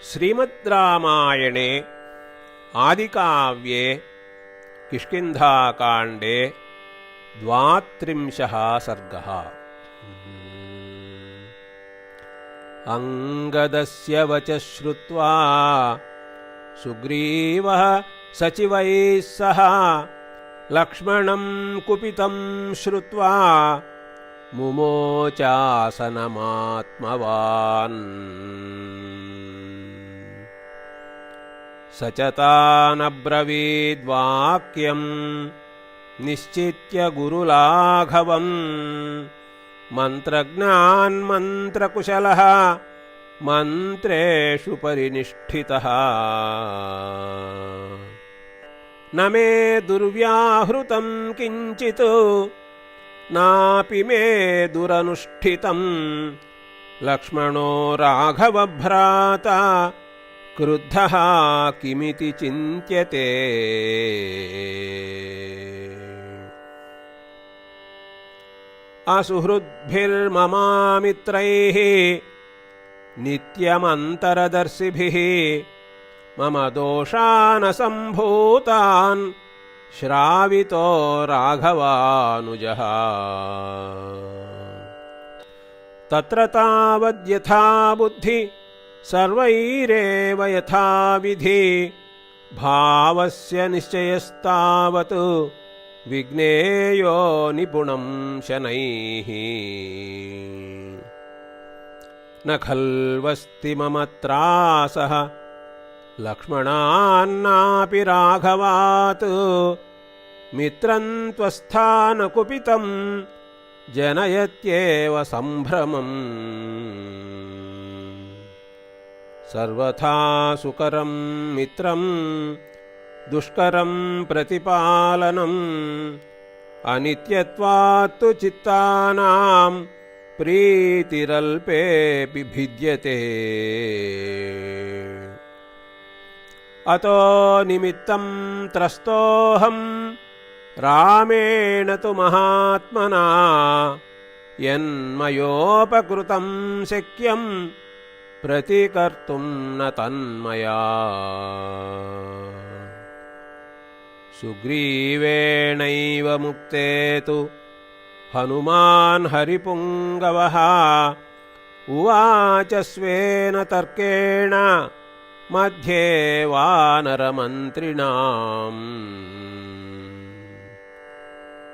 श्रीमद् रामायणे आदिकाव्ये किष्किन्धाकाण्डे 32 सर्गः। अंगदस्य वचः श्रुत्वा सुग्रीवः सचिवैः सह लक्ष्मणं कुपितं श्रुत्वा मुमोचासनमात्मवान्। स च तानब्रवीद्वाक्यं निश्चित्य गुरुलाघवम्। मन्त्रज्ञान्मन्त्रकुशलः मन्त्रेषु परिनिष्ठितः। न मे दुर्व्याहृतं किञ्चित् नापि मे दुरनुष्ठितं। लक्ष्मणो राघवभ्राता क्रुद्धः किमिति चिन्त्यते। असुहृद्भिर्ममामित्रैः नित्यमन्तरदर्शिभिः मम दोषानसम्भूतान् श्रावितो राघवानुजः। तत्र तावद्यथा बुद्धि सर्वैरेव यथा विधि। भावस्य निश्चयस्तावत् विज्ञेयो निपुणं शनैः। न खल्वस्ति मम त्रासः लक्ष्मणान्नापि राघवात्। मित्रं त्वस्थानकुपितं जनयत्येव सम्भ्रमम्। सर्वथा सुकरं मित्रं दुष्करं प्रतिपालनम्। अनित्यत्वात्तु चित्तानां प्रीतिरल्पेऽपि भिद्यते। अतो निमित्तं त्रस्तोऽहं रामेण तु महात्मना। यन्मयोपकृतं शक्यं प्रतिकर्तुं न तन्मया। सुग्रीवेणैव मुक्ते तु हनुमान् हरिपुङ्गवः। उवाच स्वेन तर्केण मध्ये वानरमन्त्रिणाम्।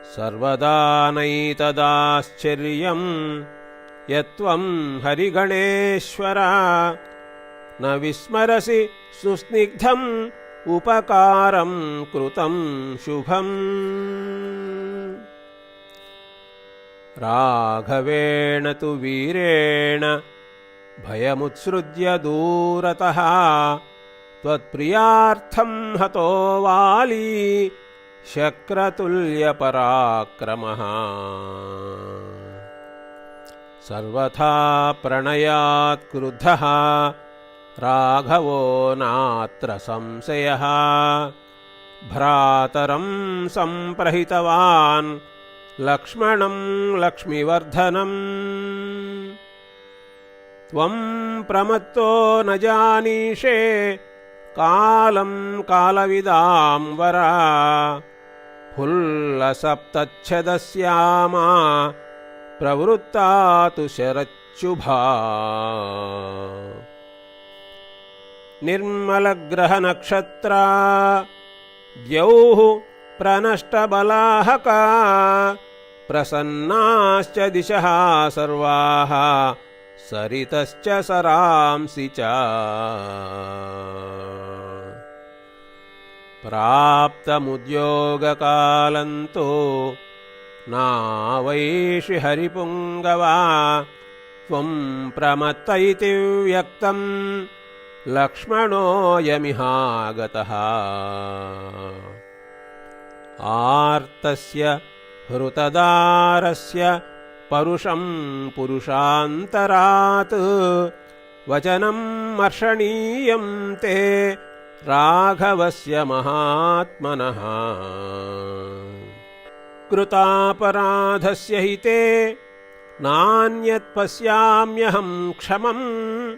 सर्वदा नैतदाश्चर्यं यत्त्वं हरिगणेश्वर। न विस्मरसि सुस्निग्धम् उपकारं कृतं शुभम्। राघवेण तु वीरेण भयमुत्सृज्य दूरतः। त्वत्प्रियार्थं हतो वाली शक्रतुल्यपराक्रमः। सर्वथा प्रणयात् क्रुद्धः राघवो नात्र संशयः। भ्रातरं सम्प्रहितवान् लक्ष्मणं लक्ष्मीवर्धनम्। त्वं प्रमत्तो न जानीषे कालं कालविदां वरा। फुल्लसप्तच्छदस्यामा प्रवृत्ता तु शरच्छुभा। निर्मलग्रहनक्षत्रा द्यौः प्रनष्टबलाहका। प्रसन्नाश्च दिशः सर्वाः सरितश्च सरांसि च। प्राप्तमुद्योगकालन्तो नावैषि हरिपुङ्गवा। त्वं प्रमत्त इति व्यक्तं लक्ष्मणोऽयमिहागतः। आर्तस्य हृतदारस्य परुषं पुरुषान्तरात्। वचनं मर्षणीयं ते राघवस्य महात्मनः। कृतापराधस्य हि ते नान्यत् पश्याम्यहं क्षमम्।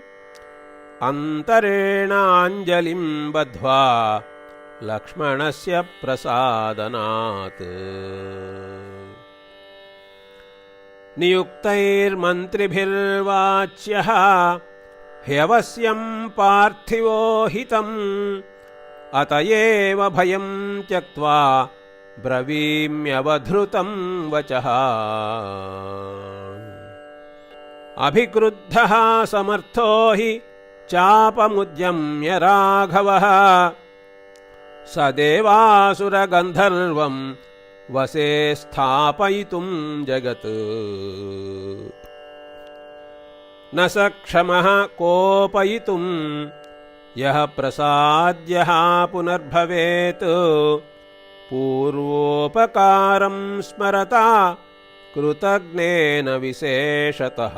अन्तरेणाञ्जलिं बद्ध्वा लक्ष्मणस्य प्रसादनात्। नियुक्तैर्मन्त्रिभिर्वाच्यः ह्यवश्यं पार्थिवो हितम्, अत एव भयं त्यक्त्वा ब्रवीम्यवधृतं वचः। अभिक्रुद्धः समर्थो हि चापमुद्यम्य राघवः, स देवासुरगन्धर्वं वसे स्थापयितुं जगत्। न स क्षमः कोपयितुं यः प्रसाद्यः पुनर्भवेत्, पूर्वोपकारं स्मरता कृतघ्नेन विशेषतः।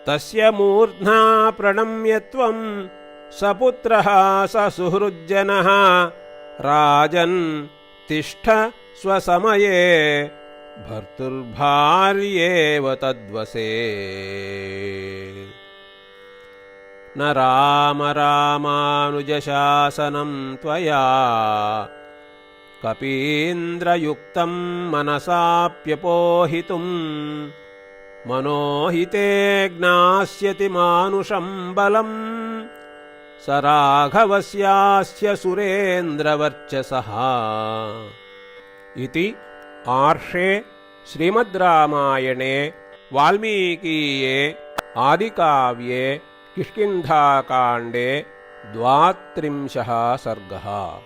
तस्य मूर्ध्ना प्रणम्य त्वं सपुत्रः स सुहृज्जनः, राजन् तिष्ठ स्वसमये भर्तुर्भार्येव तद्वसे। न राम रामानुजशासनं त्वया कपीन्द्रयुक्तं मनसाप्यपोहितुं, मनोहिते ज्ञास्यति मानुषं बलम्, स राघवस्यास्य सुरेन्द्रवर्चसः। इति आर्षे श्रीमद् रामायणे वाल्मीकीये आदिकाव्ये किष्किन्धाकाण्डे 32 सर्गः।